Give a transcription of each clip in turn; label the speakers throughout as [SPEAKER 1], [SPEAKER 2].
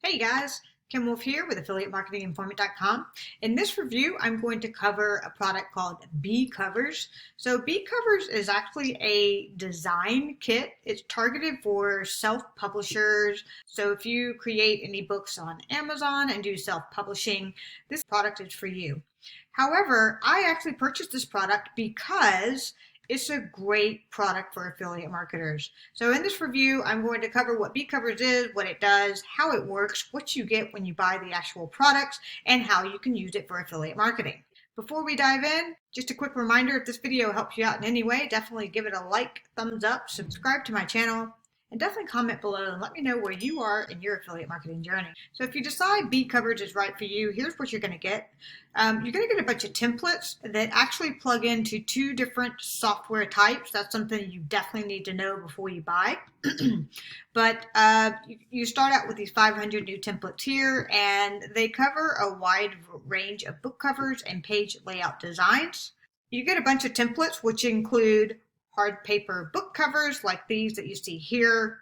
[SPEAKER 1] Hey guys, Kim Wolf here with affiliatemarketinginformant.com. In this review, I'm going to cover a product called BeeCovers. So BeeCovers is actually a design kit. It's targeted for self-publishers. So if you create any books on Amazon and do self-publishing, this product is for you. However, I actually purchased this product because it's a great product for affiliate marketers. So in this review, I'm going to cover what BeeCovers is, what it does, how it works, what you get when you buy the actual products, and how you can use it for affiliate marketing. Before we dive in, just a quick reminder, if this video helps you out in any way, definitely give it a like, thumbs up, subscribe to my channel, and definitely comment below and let me know where you are in your affiliate marketing journey. So if you decide BeeCovers is right for you, here's what you're going to get. You're going to get a bunch of templates that actually plug into two different software types. That's something you definitely need to know before you buy. But you start out with these 500 new templates here, and they cover a wide range of book covers and page layout designs. You get a bunch of templates, which include hard paper book covers like these that you see here.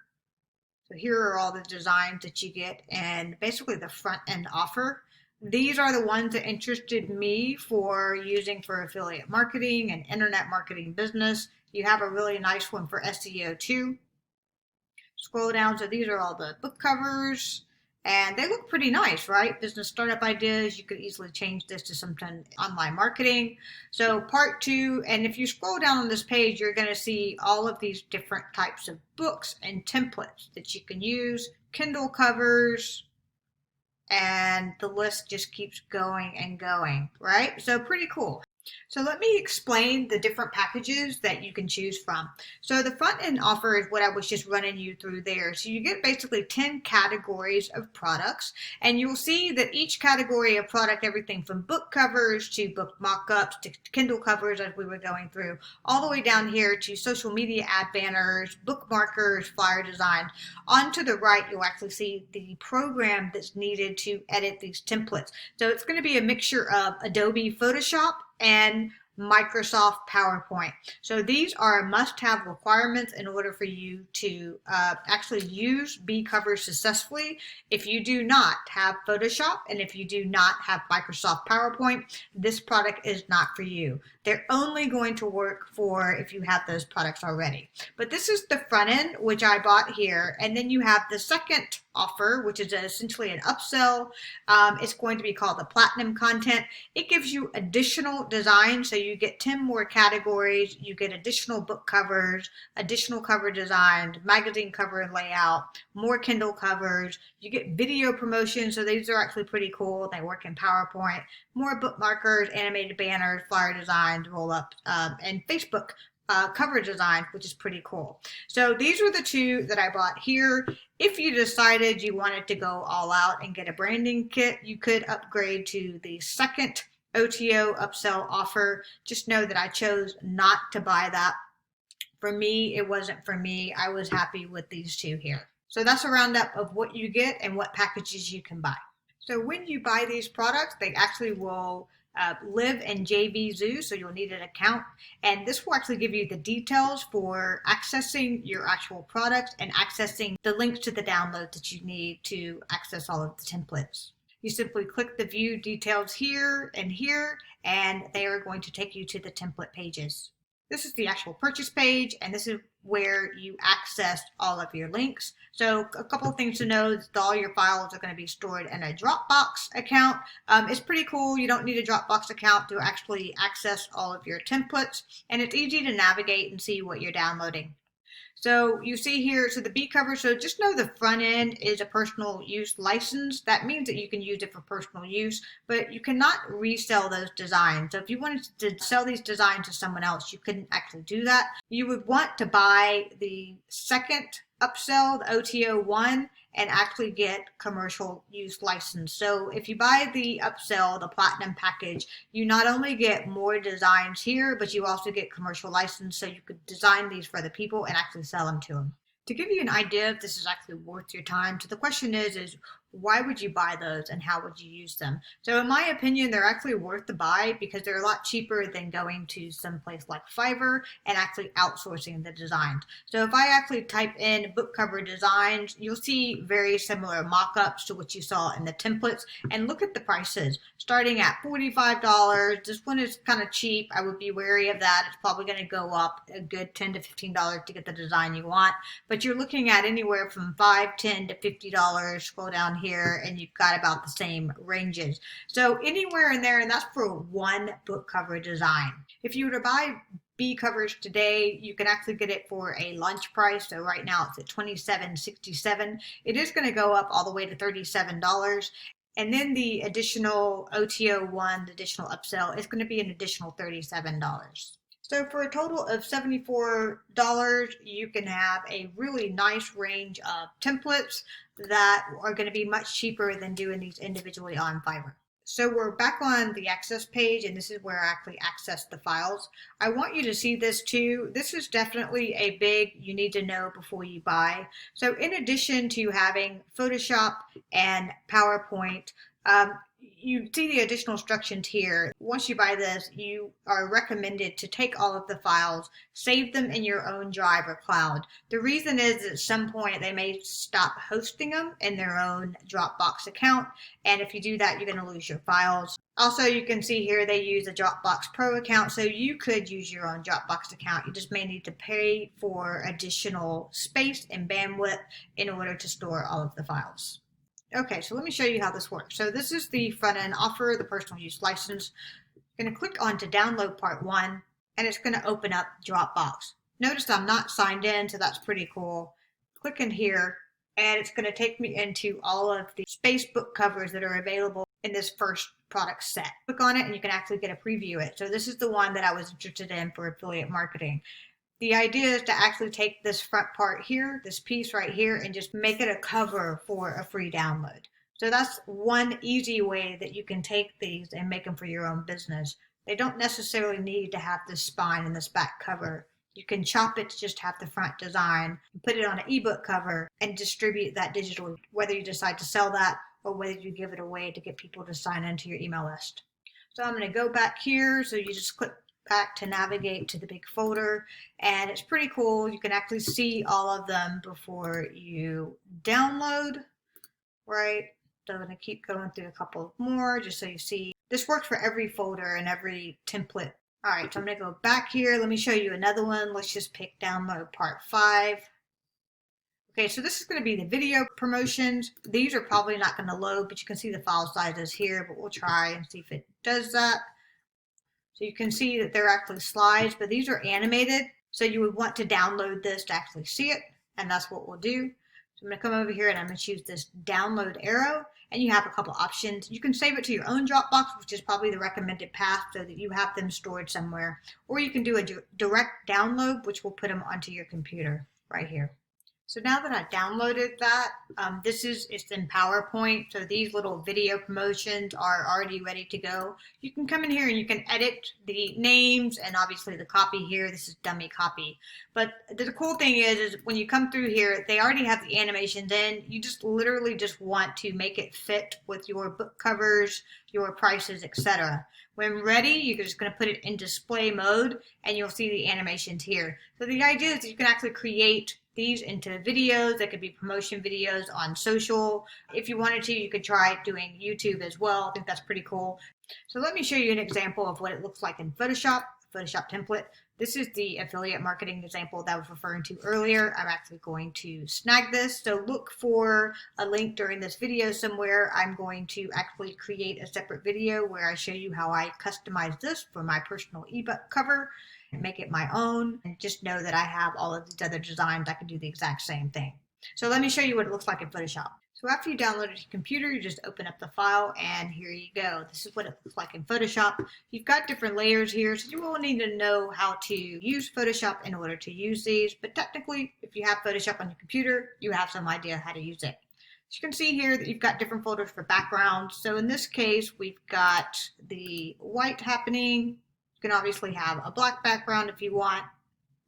[SPEAKER 1] So here are all the designs that you get and basically the front end offer. These are the ones that interested me for using for affiliate marketing and internet marketing business. You have a really nice one for SEO too. Scroll down, so these are all the book covers. And they look pretty nice, right? Business startup ideas. You could easily change this to something online marketing. So part two, and if you scroll down on this page, you're going to see all of these different types of books and templates that you can use, Kindle covers, and the list just keeps going and going, right? So pretty cool. So let me explain the different packages that you can choose from. So the front end offer is what I was just running you through there. So you get basically 10 categories of products, and you'll see that each category of product, everything from book covers to book mock-ups to Kindle covers as we were going through, all the way down here to social media ad banners, bookmarkers, flyer design. On to the right, you'll actually see the program that's needed to edit these templates. So it's going to be a mixture of Adobe Photoshop and Microsoft PowerPoint. So these are must-have requirements in order for you to actually use BeeCovers successfully. If you do not have Photoshop and if you do not have Microsoft PowerPoint, this product is not for you. They're only going to work for if you have those products already. But this is the front end, which I bought here. And then you have the second offer, which is essentially an upsell. It's going to be called the platinum content. It gives you additional designs. So you get 10 more categories. You get additional book covers, additional cover designs, magazine cover and layout, more Kindle covers. You get video promotions. So these are actually pretty cool. They work in PowerPoint. More bookmarkers, animated banners, flyer designs, roll up, and Facebook cover design, which is pretty cool. So these are the two that I bought here. If you decided you wanted to go all out and get a branding kit, you could upgrade to the second OTO upsell offer. Just know that I chose not to buy that. For me, it wasn't for me. I was happy with these two here. So that's a roundup of what you get and what packages you can buy. So when you buy these products, they actually will live in JVZoo, so you'll need an account, and this will actually give you the details for accessing your actual products and accessing the links to the downloads that you need to access all of the templates. You simply click the view details here, and they are going to take you to the template pages. This is the actual purchase page, and this is where you access all of your links. So a couple of things to know is that all your files are going to be stored in a Dropbox account. It's pretty cool. You don't need a Dropbox account to actually access all of your templates, and it's easy to navigate and see what you're downloading. So you see here, so the BeeCovers, so just know the front end is a personal use license. That means that you can use it for personal use, but you cannot resell those designs. So if you wanted to sell these designs to someone else, you couldn't actually do that. You would want to buy the second upsell, the OTO one, and actually get commercial use license. So if you buy the upsell, the platinum package, you not only get more designs here, but you also get commercial license, so you could design these for other people and actually sell them to them. To give you an idea if this is actually worth your time, so the question is why would you buy those and how would you use them? So in my opinion, they're actually worth the buy because they're a lot cheaper than going to some place like Fiverr and actually outsourcing the designs. So if I actually type in book cover designs, you'll see very similar mock-ups to what you saw in the templates, and look at the prices starting at $45. This one is kind of cheap. I would be wary of that. It's probably going to go up a good $10 to $15 to get the design you want, but you're looking at anywhere from $5, $10 to $50. Scroll down here and you've got about the same ranges. So anywhere in there, and that's for one book cover design. If you were to buy BeeCovers today, you can actually get it for a lunch price. So right now it's at $27.67. It is going to go up all the way to $37. And then the additional OTO one, the additional upsell, is going to be an additional $37. So for a total of $74, you can have a really nice range of templates that are going to be much cheaper than doing these individually on Fiverr. So we're back on the access page, and this is where I actually access the files. I want you to see this too. This is definitely a big you need to know before you buy. So in addition to having Photoshop and PowerPoint, you see the additional instructions here. Once you buy this, you are recommended to take all of the files, save them in your own drive or cloud. The reason is at some point they may stop hosting them in their own Dropbox account, and if you do that, you're going to lose your files. Also, you can see here they use a Dropbox Pro account, so you could use your own Dropbox account. You just may need to pay for additional space and bandwidth in order to store all of the files. Okay, so let me show you how this works. So this is the front end offer, the personal use license. I'm going to click on to download part 1, and it's going to open up Dropbox. Notice I'm not signed in, so that's pretty cool. Click in here, and it's going to take me into all of the space book covers that are available in this first product set. Click on it, and you can actually get a preview it. So this is the one that I was interested in for affiliate marketing. The idea is to actually take this front part here, this piece right here, and just make it a cover for a free download. So that's one easy way that you can take these and make them for your own business. They don't necessarily need to have this spine and this back cover. You can chop it to just have the front design, put it on an ebook cover, and distribute that digitally, whether you decide to sell that or whether you give it away to get people to sign into your email list. So I'm going to go back here. So you just click back to navigate to the big folder, and it's pretty cool. You can actually see all of them before you download, right? So I'm going to keep going through a couple more just so you see. This works for every folder and every template. All right, so I'm going to go back here. Let me show you another one. Let's just pick download part 5. Okay, so this is going to be the video promotions. These are probably not going to load, but you can see the file sizes here, but we'll try and see if it does that. So you can see that they're actually slides, but these are animated. So you would want to download this to actually see it. And that's what we'll do. So I'm going to come over here and I'm going to choose this download arrow. And you have a couple options. You can save it to your own Dropbox, which is probably the recommended path so that you have them stored somewhere. Or you can do a direct download, which will put them onto your computer right here. So now that I downloaded that, it's in PowerPoint. So these little video promotions are already ready to go. You can come in here and you can edit the names and obviously the copy here. This is dummy copy. But the cool thing is when you come through here, they already have the animations in. You just literally just want to make it fit with your book covers, your prices, etc. When ready, you're just going to put it in display mode and you'll see the animations here. So the idea is that you can actually create these into videos. That could be promotion videos on social. If you wanted to, you could try doing YouTube as well. I think that's pretty cool. So let me show you an example of what it looks like in Photoshop template. This is the affiliate marketing example that I was referring to earlier. I'm actually going to snag this. So look for a link during this video somewhere. I'm going to actually create a separate video where I show you how I customize this for my personal ebook cover and make it my own. And just know that I have all of these other designs. I can do the exact same thing. So let me show you what it looks like in Photoshop. So after you download it to your computer, you just open up the file and here you go. This is what it looks like in Photoshop. You've got different layers here, so you will need to know how to use Photoshop in order to use these. But technically, if you have Photoshop on your computer, you have some idea how to use it. So you can see here that you've got different folders for backgrounds. So in this case, we've got the white happening. You can obviously have a black background if you want.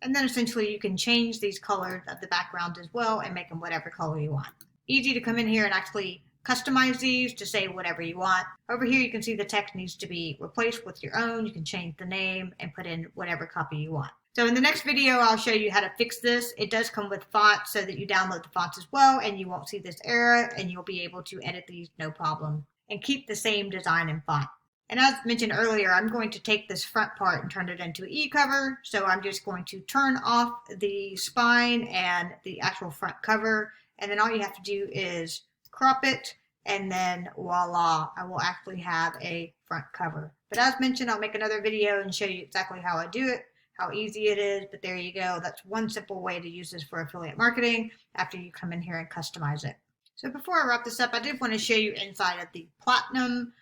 [SPEAKER 1] And then essentially you can change these colors of the background as well and make them whatever color you want. Easy to come in here and actually customize these to say whatever you want. Over here, you can see the text needs to be replaced with your own. You can change the name and put in whatever copy you want. So in the next video, I'll show you how to fix this. It does come with fonts so that you download the fonts as well, and you won't see this error, and you'll be able to edit these no problem and keep the same design and font. And as mentioned earlier, I'm going to take this front part and turn it into an e-cover. So I'm just going to turn off the spine and the actual front cover. And then all you have to do is crop it. And then voila, I will actually have a front cover. But as mentioned, I'll make another video and show you exactly how I do it, how easy it is. But there you go. That's one simple way to use this for affiliate marketing after you come in here and customize it. So before I wrap this up, I did want to show you inside of the Platinum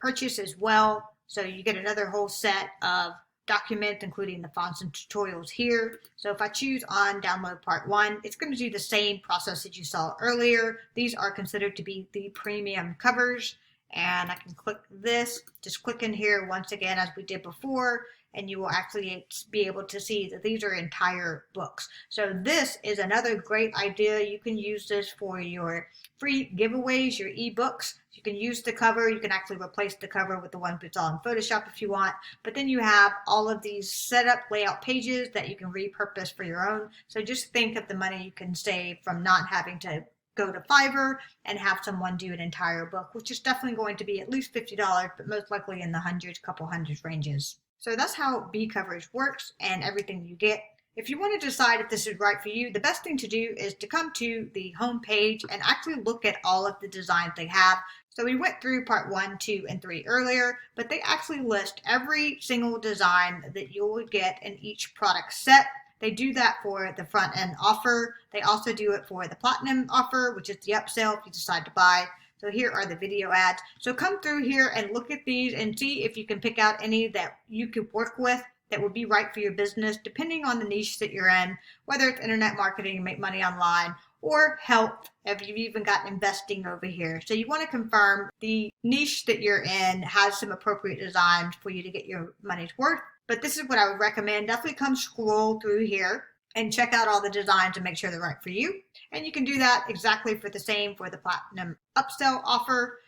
[SPEAKER 1] purchase as well. So you get another whole set of documents, including the fonts and tutorials here. So if I choose on download part 1, it's going to do the same process that you saw earlier. These are considered to be the premium covers. And I can click this, just click in here once again as we did before, and you will actually be able to see that these are entire books. So this is another great idea. You can use this for your free giveaways, your ebooks. You can use the cover. You can actually replace the cover with the one that's all in Photoshop if you want. But then you have all of these setup layout pages that you can repurpose for your own. So just think of the money you can save from not having to go to Fiverr and have someone do an entire book, which is definitely going to be at least $50, but most likely in the hundreds, couple hundreds ranges. So that's how BeeCovers works and everything you get. If you want to decide if this is right for you, the best thing to do is to come to the home page and actually look at all of the designs they have. So we went through part 1, 2, and 3 earlier, but they actually list every single design that you will get in each product set. They do that for the front end offer. They also do it for the platinum offer, which is the upsell if you decide to buy. So here are the video ads. So come through here and look at these and see if you can pick out any that you could work with that would be right for your business, depending on the niche that you're in, whether it's internet marketing, make money online, or health, if you've even got investing over here. So you want to confirm the niche that you're in has some appropriate designs for you to get your money's worth. But this is what I would recommend. Definitely come scroll through here and check out all the designs and make sure they're right for you. And you can do that exactly for the same for the platinum upsell offer.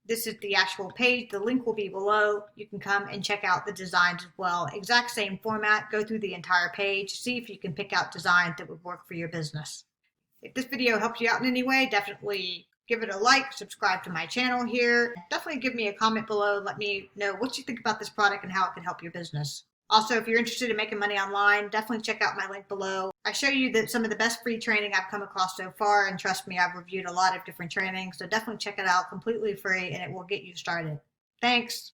[SPEAKER 1] This is the actual page. The link will be below. You can come and check out the designs as well. Exact same format. Go through the entire page. See if you can pick out designs that would work for your business. If this video helped you out in any way, definitely give it a like, subscribe to my channel here. Definitely give me a comment below. Let me know what you think about this product and how it can help your business. Also, if you're interested in making money online, definitely check out my link below. I show you some of the best free training I've come across so far, and trust me, I've reviewed a lot of different trainings, so definitely check it out completely free and it will get you started. Thanks.